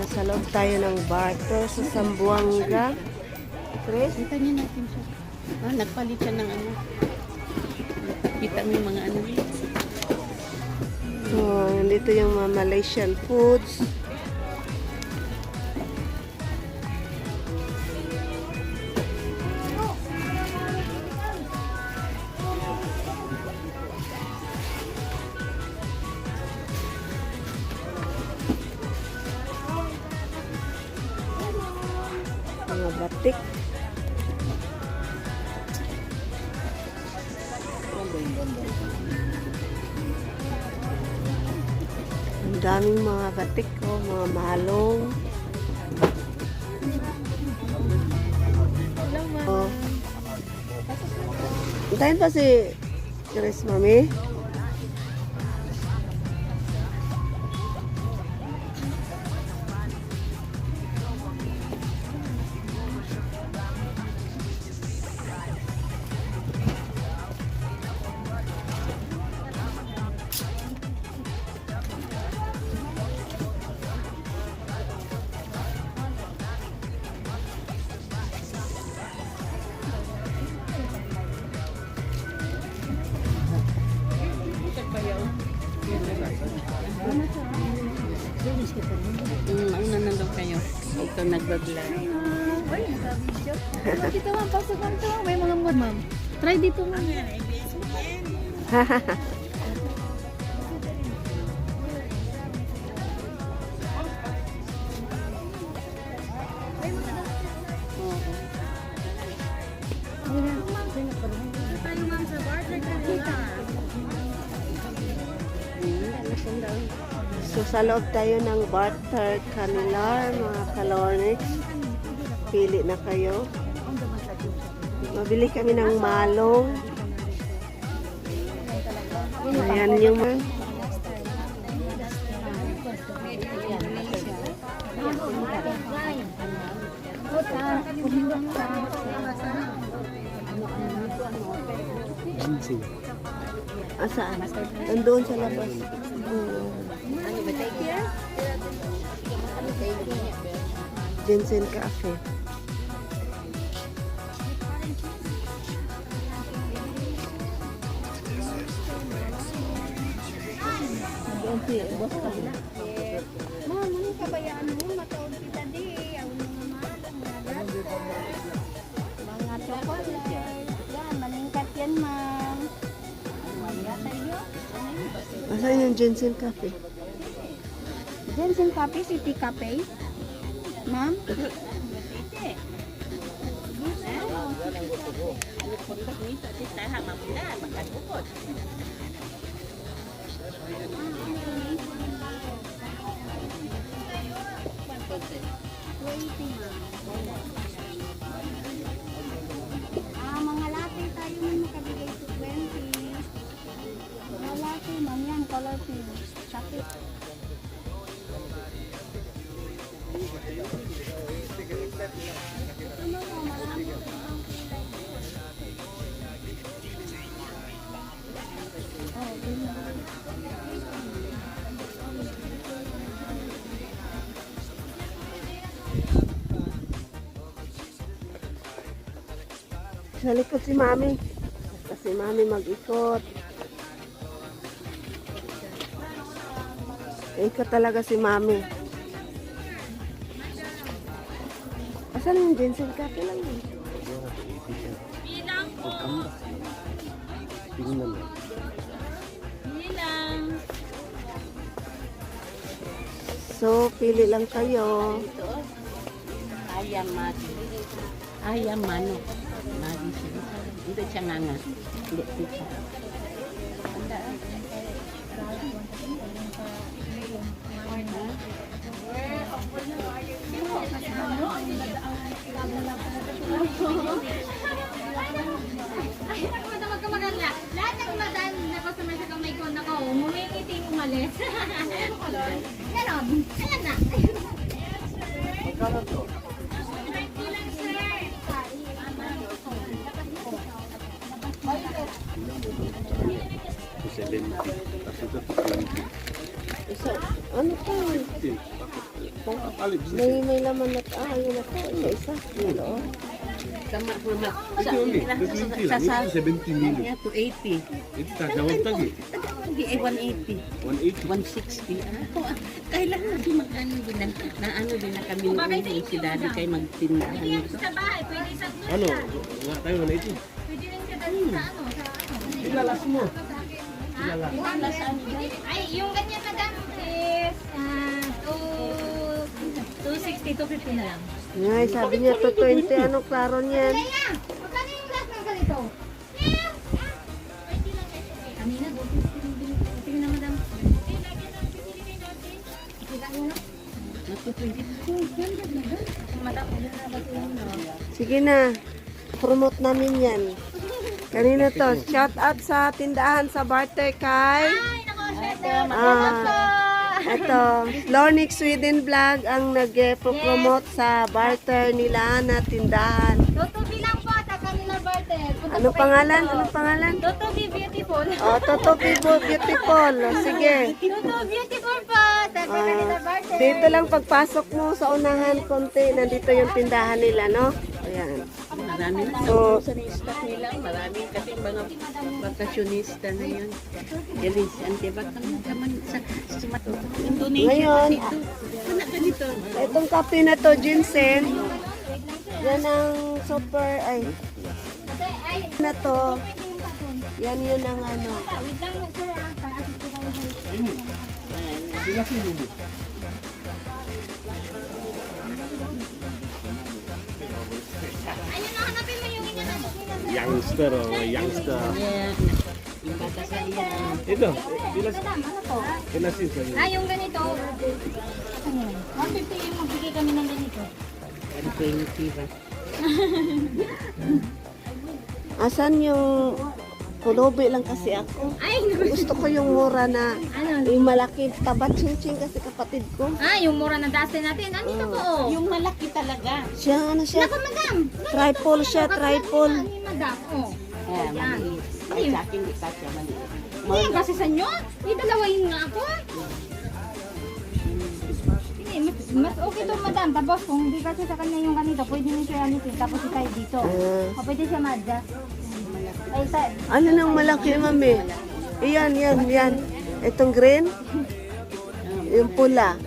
Nasa loob tayo ng barter sa Zamboanga. Chris? Kita niyo natin siya. Nagpalit siya ng ano. Kita mo yung mga ano. Oh, nandito yung mga Malaysian foods. Mga batik. Ang daming mga batik, oh, mga malong. Oh. Antayin pa si Chris, mami. Mauna na daw kayo. Ito nagbablog. Uy, naka-video. Dito ma'am, pasok ma'am to. May mga mood ma'am. Try dito ma'am. So, sa loob tayo ng barter Canilar, mga kalornex. Pili na kayo. Mabili kami ng malong. Ayan yung asaan? Andoon sa labas. Ano ba tayo here? Ano tayo here? Jensen Cafe. Ma'am, ano kabayaan mo? Mataod kita di. Ang mga malang mga chocolate. Yan, malingkat yan ma'am. Wala tayo. Asan yung Jensen Cafe? Jensen Cafe, City Cafe. Ma'am? Mga latte tayo may makabigay to 20. Mga latte, ma'am yan, colorful. Sakit. Ano mo, marami ko ibang kulay. Oh, ganyan. Sa likod si Mami. Basta si Mami mag-ikot. Ikot talaga si Mami. Asan yung Jensen Cafe lang yun? Bilang po. Bilang. So, pili lang kayo. Ayam mati. Ayam manok. Mati siya. Hindi siya nganga. Hindi siya. Ay, huwag ka maganda. Lahat ng madaan na customer sa kamay ko, nako, umumingiti umalis. Ganon. Ayan na. Magkano to? 20 lang, sir. So, 70. Tapos ito, 20. Isa, ano to? 50. Bakit? Alip, May laman na yun na to. Isa. Hello. Sama mama. Ito ulit. Ito ulit lang. Ito 70 million. Yeah, to 80. Ito tatawag tagi. Hindi, 180. 180. 160. Kailangan din mag-ano din na ano din na kami noon si daddy kay magtindahan dito. Sa bahay, pwede sa Ano? Nga tayo 180. pwede rin ka dali sa ano, sa ano. Ilalas mo. Ay, yung ganyan madam is 260, 250 na lang. Ay, sabi niya to 20. Ano klaro niyan? Kaya, magkano yung last ng ganito? Kanina, 250. Tingnan na madam. Sige na. Promote namin yan. Kanina to. Shout out sa tindahan sa barter kay. Ay, nako, shit. Ito, Lornix Sweden Vlog ang nag-promote sa barter nila na tindahan. Tutubi lang po sa kanila barter. Ano pangalan? Ano pangalan? Tutubi beautiful. Oh, Toto People Beautiful. Sige. Tutubi beautiful po sa kanila barter. Dito lang pagpasok mo sa unahan konti. Nandito yung tindahan nila, no? Ayan. Marami na So, sa stock nila. Marami kasi mga bakasyonista na yun. Galis, antibakang naman sa Indonesia. Ngayon, Ito, na ganito. itong kape na to, ginseng. Yan ang super, ay, na to. Yan yun ang ano. Wait lang, sir. Pang-assist ko kayo. Ilasin mo. Ayun, hanapin mo yung inanapos nila. Youngster, youngster. Yeah. Yung bata sa iya. Ito, ilasin. Madam, ano po? Ilasin sa iyo. Yung ganito. Ano yun? 150 yung magbigay kami ng ganito. 120 ba? Asan yung pulubi lang kasi ako. Ay, Gusto ko yung mura na ano? yung malaki tabat ching kasi kapatid ko. Yung mura na dustin natin. Andito po, oh. Yung malaki talaga. Siya, ano siya? Naku, madam. Triple siya, triple. Ni madam, oh. Yeah, maliit. Ay, sa akin, di kasya maliit. Hindi, kasi sa inyo. Dalawahin nga ako. Hindi, mas okay to madam. Tapos kung hindi kasi sa kanya yung ganito, pwede niyo siya alisin. Tapos ikay dito. O pwede siya ma-adjust. Ay, sir. Ano nang malaki, mami? Iyan, yan. Itong green, yung pula.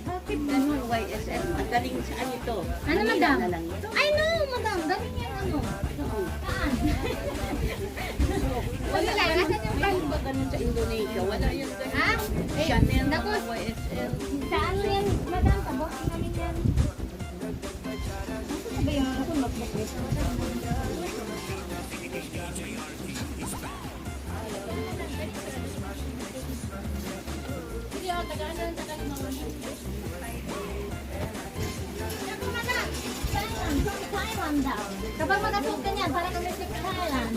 Bakit ganun, YSL? Magaling saan ito? Ano, madam? Na lang ito. Ay, no, madam. Galing yan, ano. Saan? Wala lang. Asan yung Meron ba ganun sa Indonesia? Wala yung Ha? Chanel, Naku, mga YSL. sa ano yan, madam? Sa box namin yan. Ano ba yung ako mag-book? Kapag mag-asok ka niyan, para kami sa Thailand.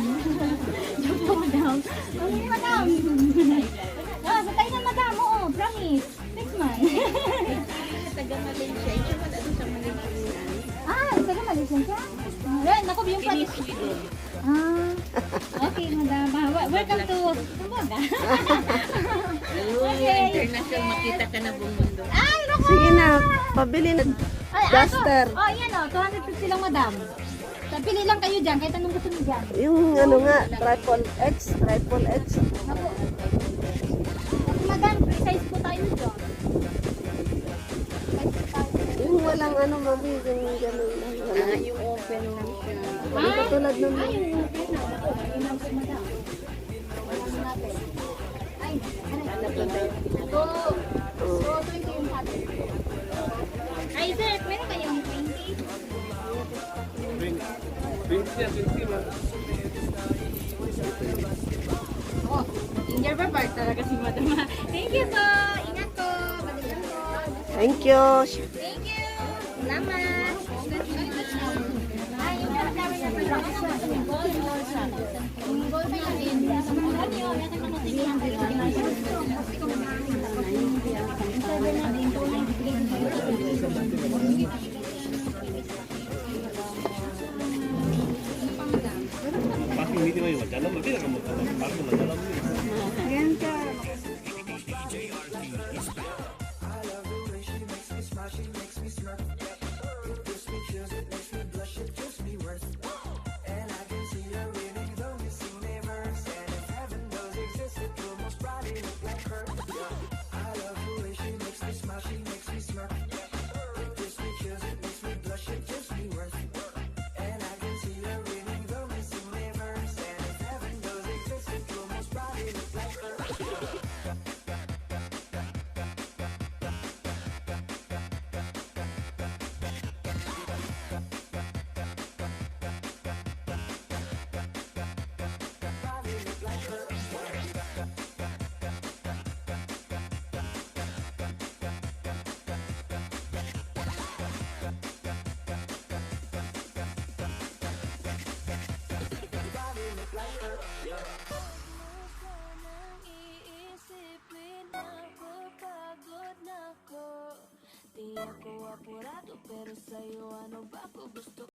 Joke po, madam. Okay, madam. Sa Thailand, madam. Oo, promise. Next month. Taga Malaysia. Ito wala doon sa Malaysia. Taga Malaysian siya? Ren, ako yung pati. Okay, madam. Welcome to Kumbaga. International, makita ka na buong mundo. Naku! Sige na, pabili na duster. Yan o. 250 lang, madam. Pili lang kayo dyan, kahit anong gusto niyo dyan. Yung ano nga, triple X. Naku. Madam, precise po tayo dyan. Yung walang ano, mami, yung gano'n lang. Walang, Yung open lang siya. yung katulad ng Yung open na. Madam. Ay, Ano ba tayo? So, 20 yung hati. Ay, sir, meron kayong 20? 20 lang. Oh, ginger pepper talaga si madam. Thank you po. Ingat po. Balikan po. thank you. Thank you. Salamat. Ay, yung flower na pala. Yung gold natin. Ano yun? Meron naman 300. Pasti hindi mo yung dalam, hindi na ka magpapasok na dalam. Ayan ka. ako apurado pero sa'yo ano ba ako gusto